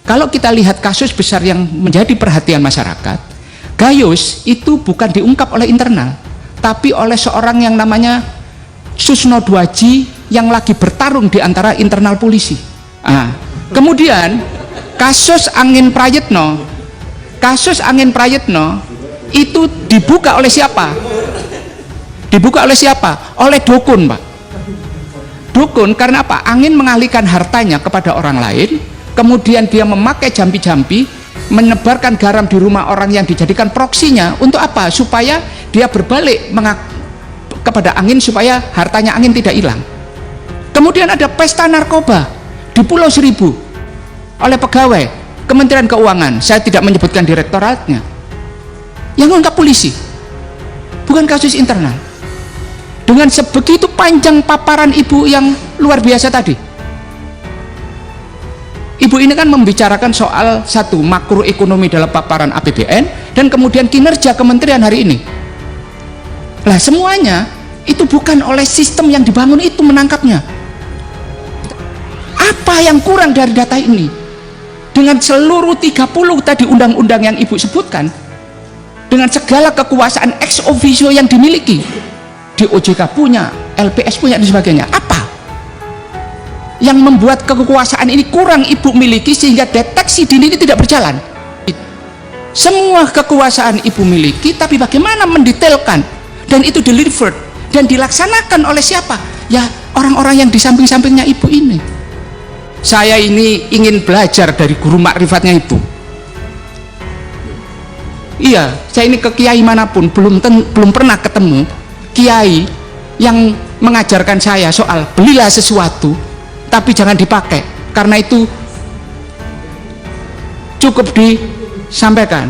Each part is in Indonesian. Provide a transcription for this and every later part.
kalau kita lihat kasus besar yang menjadi perhatian masyarakat, Gayus itu bukan diungkap oleh internal, tapi oleh seorang yang namanya Susno Dwaji yang lagi bertarung di antara internal polisi. Kemudian kasus Angin Prayitno itu dibuka oleh siapa? Dibuka oleh siapa? Oleh dukun, Pak. Dukun karena apa? Angin mengalihkan hartanya kepada orang lain, kemudian dia memakai jampi-jampi, menebarkan garam di rumah orang yang dijadikan proksinya. Untuk apa? Supaya dia berbalik kepada Angin, supaya hartanya Angin tidak hilang. Kemudian ada pesta narkoba di Pulau Seribu oleh pegawai Kementerian Keuangan, saya tidak menyebutkan direktoratnya, yang mengungkap polisi, bukan kasus internal. Dengan sebegitu panjang paparan ibu yang luar biasa tadi, ibu ini kan membicarakan soal satu makroekonomi dalam paparan APBN dan kemudian kinerja kementerian hari ini. Lah semuanya itu bukan oleh sistem yang dibangun itu menangkapnya. Apa yang kurang dari data ini? Dengan seluruh 30 tadi undang-undang yang ibu sebutkan, dengan segala kekuasaan ex officio yang dimiliki, di OJK punya, LPS punya dan sebagainya, apa yang membuat kekuasaan ini kurang ibu miliki sehingga deteksi dini ini tidak berjalan? Semua kekuasaan ibu miliki, tapi bagaimana mendetailkan dan itu delivered dan dilaksanakan oleh siapa? Ya orang-orang yang di samping-sampingnya ibu ini. Saya ini ingin belajar dari guru makrifatnya ibu. Iya, saya ini ke kiai manapun belum pernah ketemu kiai yang mengajarkan saya soal belilah sesuatu tapi jangan dipakai, karena itu cukup disampaikan.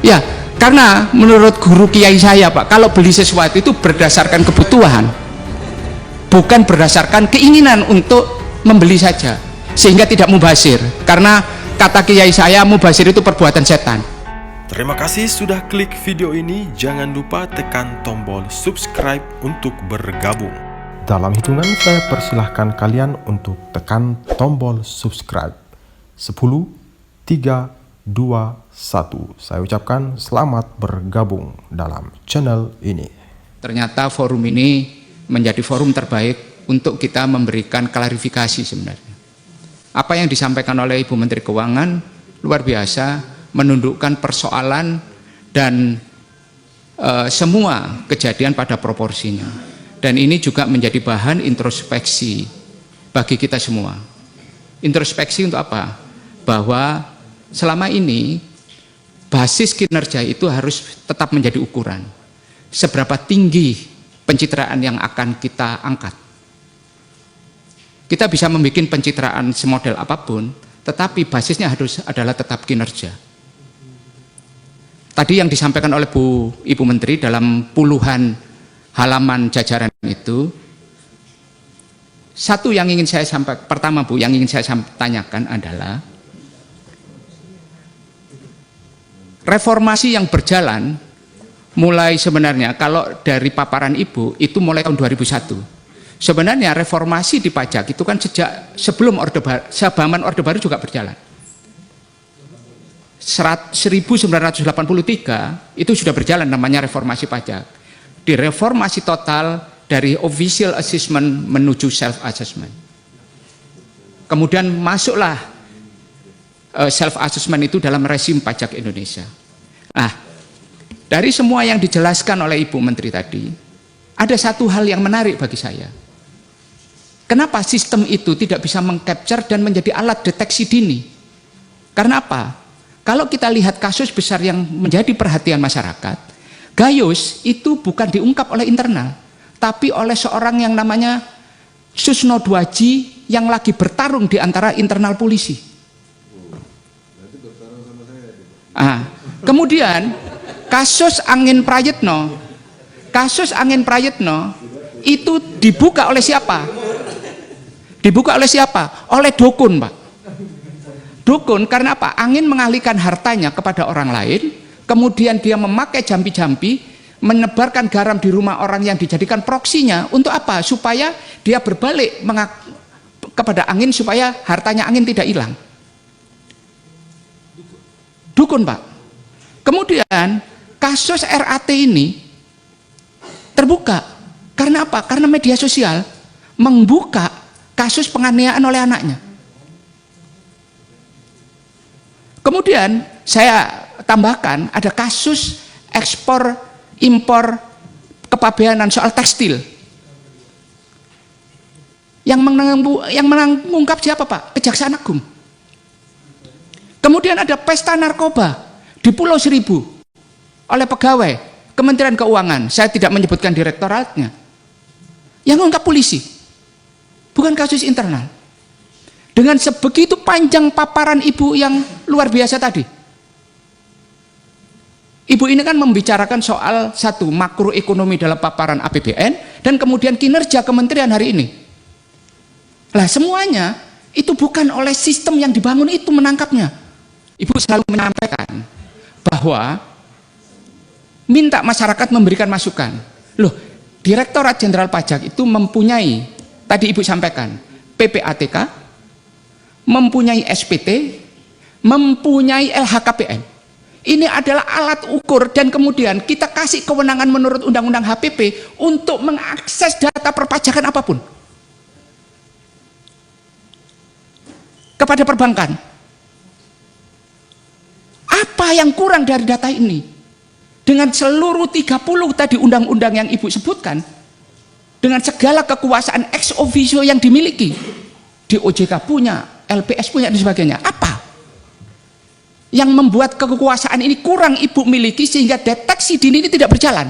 Ya, karena menurut guru kiai saya, Pak, kalau beli sesuatu itu berdasarkan kebutuhan, bukan berdasarkan keinginan untuk membeli saja, sehingga tidak mubazir. Karena kata kiai saya, mubazir itu perbuatan setan. Terima kasih sudah klik video ini. Jangan lupa tekan tombol subscribe untuk bergabung. Dalam hitungan saya persilahkan kalian untuk tekan tombol subscribe. 10, 3, 2, 1. Saya ucapkan selamat bergabung dalam channel ini. Ternyata forum ini menjadi forum terbaik untuk kita memberikan klarifikasi sebenarnya. Apa yang disampaikan oleh Ibu Menteri Keuangan luar biasa, menundukkan persoalan dan semua kejadian pada proporsinya. Dan ini juga menjadi bahan introspeksi bagi kita semua. Introspeksi untuk apa? Bahwa selama ini basis kinerja itu harus tetap menjadi ukuran. Seberapa tinggi pencitraan yang akan kita angkat. Kita bisa membuat pencitraan semodel apapun, tetapi basisnya harus adalah tetap kinerja. Tadi yang disampaikan oleh Ibu Menteri dalam puluhan halaman jajaran itu, satu yang ingin saya sampaikan, pertama Bu, yang ingin saya tanyakan adalah reformasi yang berjalan mulai sebenarnya kalau dari paparan Ibu itu mulai tahun 2001. Sebenarnya reformasi di pajak itu kan sejak sebelum zaman Orde Baru juga berjalan. 1983 itu sudah berjalan namanya reformasi pajak. Direformasi total dari official assessment menuju self assessment. Kemudian masuklah self assessment itu dalam rezim pajak Indonesia. Nah, dari semua yang dijelaskan oleh Ibu Menteri tadi, ada satu hal yang menarik bagi saya. Kenapa sistem itu tidak bisa mengcapture dan menjadi alat deteksi dini? Karena apa? Kalau kita lihat kasus besar yang menjadi perhatian masyarakat, Gayus itu bukan diungkap oleh internal, tapi oleh seorang yang namanya Susno Dwaji yang lagi bertarung di antara internal polisi. Kemudian kasus Angin Prayitno itu dibuka oleh siapa? Dibuka oleh siapa? Oleh dukun, Pak. Dukun karena apa? Angin mengalihkan hartanya kepada orang lain, kemudian dia memakai jampi-jampi, menebarkan garam di rumah orang yang dijadikan proksinya. Untuk apa? Supaya dia berbalik kepada Angin, supaya hartanya Angin tidak hilang. dukun, Pak. Kemudian kasus RAT ini terbuka. Karena apa? Karena media sosial membuka kasus penganiayaan oleh anaknya. Kemudian saya tambahkan ada kasus ekspor impor kepabeanan soal tekstil. Yang mengungkap siapa, Pak? Kejaksaan Agung. Kemudian ada pesta narkoba di Pulau Seribu oleh pegawai Kementerian Keuangan. Saya tidak menyebutkan direktoratnya. Yang mengungkap polisi. Bukan kasus internal. Dengan sebegitu panjang paparan ibu yang luar biasa tadi. Ibu ini kan membicarakan soal satu, makroekonomi dalam paparan APBN, dan kemudian kinerja kementerian hari ini. Lah semuanya itu bukan oleh sistem yang dibangun itu menangkapnya. Ibu selalu menyampaikan bahwa minta masyarakat memberikan masukan. Loh, Direktorat Jenderal Pajak itu mempunyai, tadi Ibu sampaikan, PPATK, mempunyai SPT, mempunyai LHKPN. Ini adalah alat ukur dan kemudian kita kasih kewenangan menurut Undang-Undang HPP untuk mengakses data perpajakan apapun kepada perbankan. Apa yang kurang dari data ini? Dengan seluruh 30 tadi undang-undang yang Ibu sebutkan, dengan segala kekuasaan ex officio yang dimiliki, di OJK punya, LPS punya, dan sebagainya. Apa yang membuat kekuasaan ini kurang Ibu miliki sehingga deteksi dini ini tidak berjalan?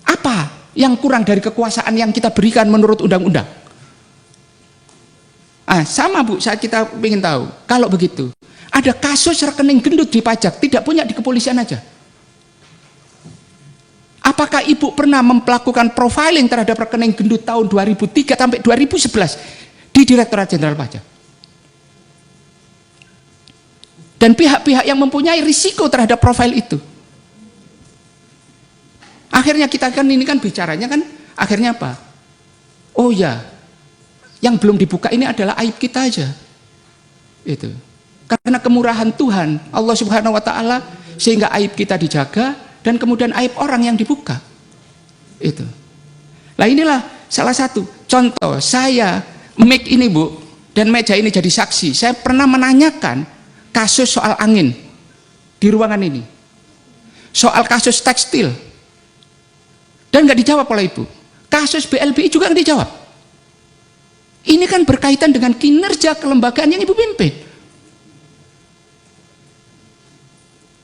Apa yang kurang dari kekuasaan yang kita berikan menurut undang-undang? Sama Bu, kita ingin tahu, kalau begitu, ada kasus rekening gendut di pajak, tidak punya di kepolisian aja. Apakah Ibu pernah melakukan profiling terhadap rekening gendut tahun 2003 sampai 2011 di Direktorat Jenderal Pajak? Dan pihak-pihak yang mempunyai risiko terhadap profil itu. Akhirnya kita kan ini kan bicaranya kan akhirnya apa? Oh ya, yang belum dibuka ini adalah aib kita aja. Itu. Karena kemurahan Tuhan, Allah Subhanahu wa taala, sehingga aib kita dijaga dan kemudian aib orang yang dibuka. Itu. Nah, inilah salah satu contoh saya mic ini, Bu, dan meja ini jadi saksi. Saya pernah menanyakan kasus soal angin di ruangan ini. Soal kasus tekstil. Dan nggak dijawab oleh Ibu. Kasus BLBI juga nggak dijawab. Ini kan berkaitan dengan kinerja kelembagaan yang Ibu pimpin.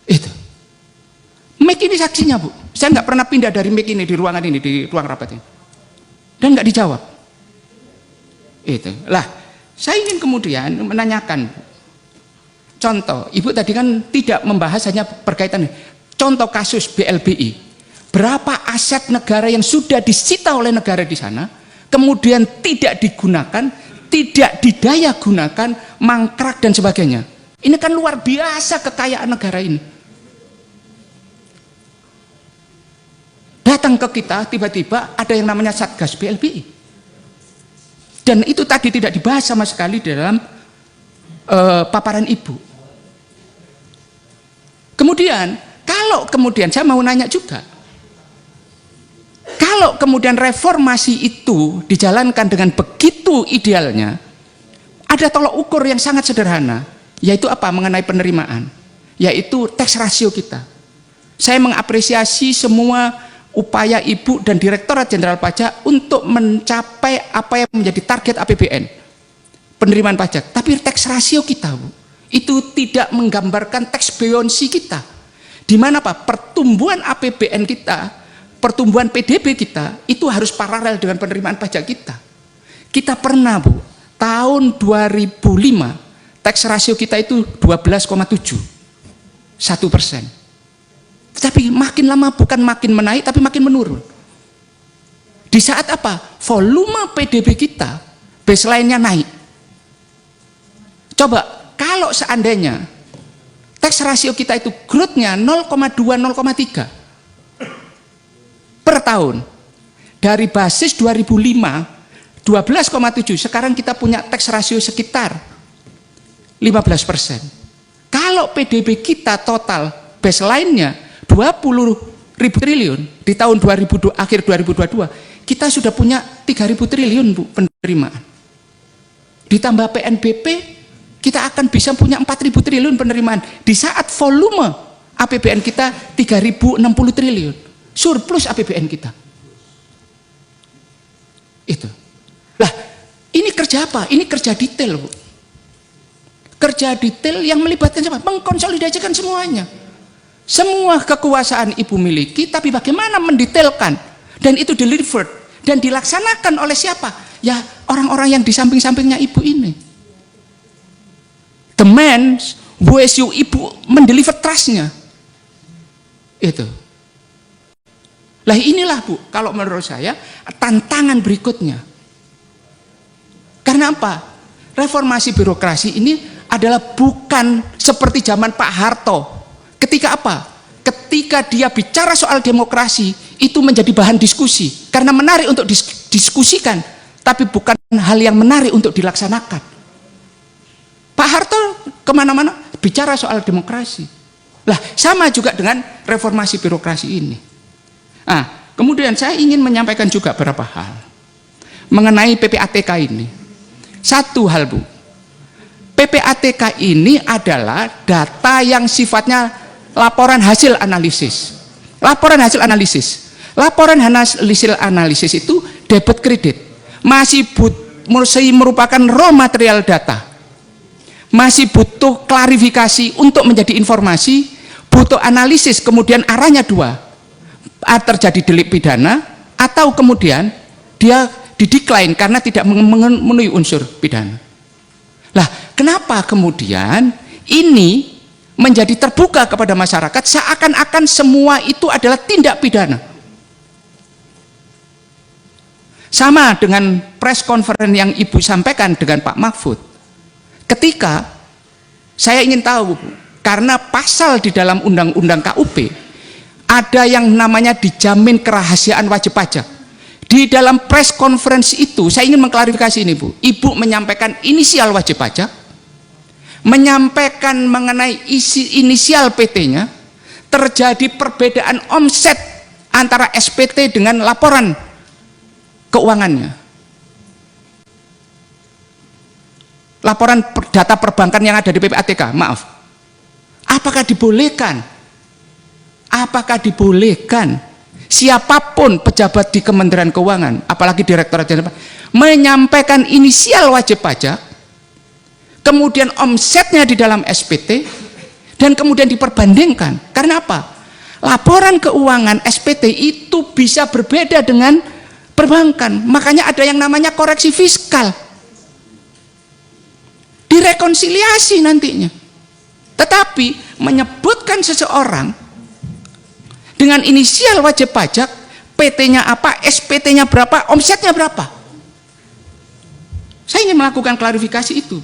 Itu. Mic ini saksinya, Bu. Saya nggak pernah pindah dari mic ini di ruangan ini, di ruang rapat ini. Dan nggak dijawab. Itu. Lah, saya ingin kemudian menanyakan contoh. Ibu tadi kan tidak membahas hanya berkaitan contoh kasus BLBI. Berapa aset negara yang sudah disita oleh negara di sana, kemudian tidak digunakan, tidak didaya gunakan, mangkrak dan sebagainya. Ini kan luar biasa kekayaan negara ini. Datang ke kita tiba-tiba ada yang namanya Satgas BLBI. Dan itu tadi tidak dibahas sama sekali dalam paparan Ibu. Kemudian, kalau kemudian saya mau nanya juga, kalau kemudian reformasi itu dijalankan dengan begitu idealnya, ada tolok ukur yang sangat sederhana, yaitu apa? Mengenai penerimaan, yaitu tax ratio kita. Saya mengapresiasi semua upaya Ibu dan Direktorat Jenderal Pajak untuk mencapai apa yang menjadi target APBN, penerimaan pajak. Tapi tax ratio kita, Bu, itu tidak menggambarkan tax buoyancy kita. Di mana Pak? Pertumbuhan APBN kita, pertumbuhan PDB kita itu harus paralel dengan penerimaan pajak kita. Kita pernah, Bu, tahun 2005 tax ratio kita itu 12,7, 1%. Tapi makin lama bukan makin menaik, tapi makin menurun. Di saat apa? Volume PDB kita, baseline-nya naik. Coba, kalau seandainya tax ratio kita itu growth-nya 0,2, 0,3 per tahun. Dari basis 2005, 12,7, sekarang kita punya tax ratio sekitar 15%. Kalau PDB kita total baseline-nya 20.000 triliun di tahun akhir 2022, kita sudah punya 3.000 triliun Bu penerimaan. Ditambah PNBP, kita akan bisa punya 4.000 triliun penerimaan di saat volume APBN kita 3.060 triliun. Surplus APBN kita. Itu. Lah, ini kerja apa? Ini kerja detail, Bu. Kerja detail yang melibatkan siapa? Mengkonsolidasikan semuanya. Semua kekuasaan Ibu miliki, tapi bagaimana mendetailkan dan itu delivered dan dilaksanakan oleh siapa? Ya, orang-orang yang di samping-sampingnya Ibu ini. The man who is you, Ibu mendeliver trust-nya. Itu. Lah inilah Bu, kalau menurut saya tantangan berikutnya. Karena apa? Reformasi birokrasi ini adalah bukan seperti zaman Pak Harto. Ketika apa? Ketika dia bicara soal demokrasi, itu menjadi bahan diskusi. Karena menarik untuk diskusikan, tapi bukan hal yang menarik untuk dilaksanakan. Pak Harto kemana-mana bicara soal demokrasi. Lah sama juga dengan reformasi birokrasi ini. Nah, kemudian saya ingin menyampaikan juga beberapa hal mengenai PPATK ini. Satu hal Bu, PPATK ini adalah data yang sifatnya laporan hasil analisis. Laporan hasil analisis. Laporan hasil analisis itu debit kredit. Masih merupakan raw material data. Masih butuh klarifikasi untuk menjadi informasi, butuh analisis, kemudian arahnya dua. Terjadi delik pidana atau kemudian dia didecline karena tidak memenuhi unsur pidana. Lah, kenapa kemudian ini menjadi terbuka kepada masyarakat seakan-akan semua itu adalah tindak pidana? Sama dengan press conference yang Ibu sampaikan dengan Pak Mahfud. Ketika saya ingin tahu, karena pasal di dalam Undang-Undang KUP ada yang namanya dijamin kerahasiaan wajib pajak. Di dalam press conference itu saya ingin mengklarifikasi ini Bu. Ibu menyampaikan inisial wajib pajak, menyampaikan mengenai isi inisial PT-nya, terjadi perbedaan omset antara SPT dengan laporan keuangannya. Laporan data perbankan yang ada di PPATK, maaf. Apakah dibolehkan? Apakah dibolehkan siapapun pejabat di Kementerian Keuangan, apalagi Direktorat Jenderal, menyampaikan inisial wajib pajak, kemudian omsetnya di dalam SPT, dan kemudian diperbandingkan? Karena apa? Laporan keuangan SPT itu bisa berbeda dengan perbankan. Makanya ada yang namanya koreksi fiskal. Direkonsiliasi nantinya. Tetapi menyebutkan seseorang dengan inisial wajib pajak, PT-nya apa, SPT-nya berapa, omsetnya berapa. Saya ingin melakukan klarifikasi itu.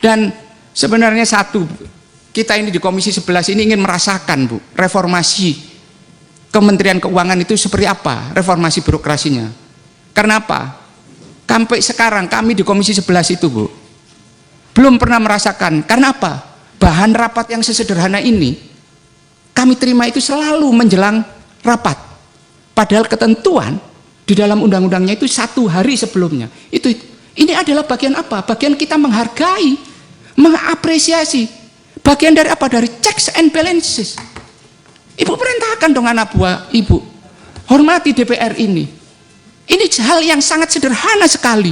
Dan sebenarnya satu, kita ini di Komisi 11 ini ingin merasakan Bu, reformasi Kementerian Keuangan itu seperti apa, reformasi birokrasinya. Karena apa? Sampai sekarang kami di Komisi 11 itu Bu, belum pernah merasakan. Karena apa? Bahan rapat yang sesederhana ini kami terima itu selalu menjelang rapat, padahal ketentuan di dalam undang-undangnya itu 1 hari sebelumnya. Ini adalah bagian apa? Bagian kita menghargai, mengapresiasi. Bagian dari apa? Dari checks and balances. Ibu perintahkan dong anak buah Ibu, hormati DPR ini. Ini hal yang sangat sederhana sekali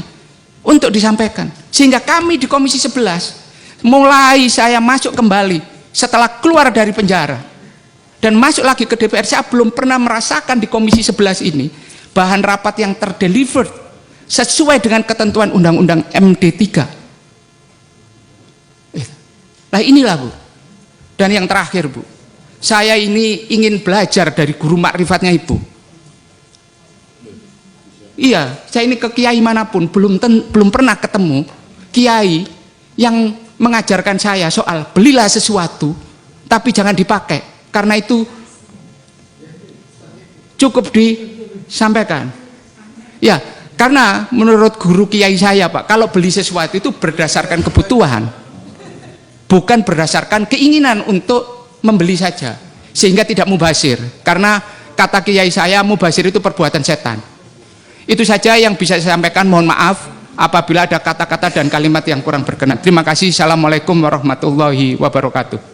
untuk disampaikan. Sehingga kami di Komisi 11 mulai saya masuk kembali setelah keluar dari penjara dan masuk lagi ke DPR, saya belum pernah merasakan di Komisi 11 ini bahan rapat yang terdeliver sesuai dengan ketentuan Undang-Undang MD3. Nah inilah Bu. Dan yang terakhir Bu, saya ini ingin belajar dari guru makrifatnya Ibu. Iya, saya ini ke kiai manapun belum pernah ketemu kiai yang mengajarkan saya soal belilah sesuatu tapi jangan dipakai, karena itu cukup disampaikan. Ya, Karena menurut guru kiai saya, Pak, kalau beli sesuatu itu berdasarkan kebutuhan, bukan berdasarkan keinginan untuk membeli saja, sehingga tidak mubazir. Karena kata kiai saya, mubazir itu perbuatan setan. Itu saja yang bisa saya sampaikan. Mohon maaf apabila ada kata-kata dan kalimat yang kurang berkenan. Terima kasih. Assalamualaikum warahmatullahi wabarakatuh.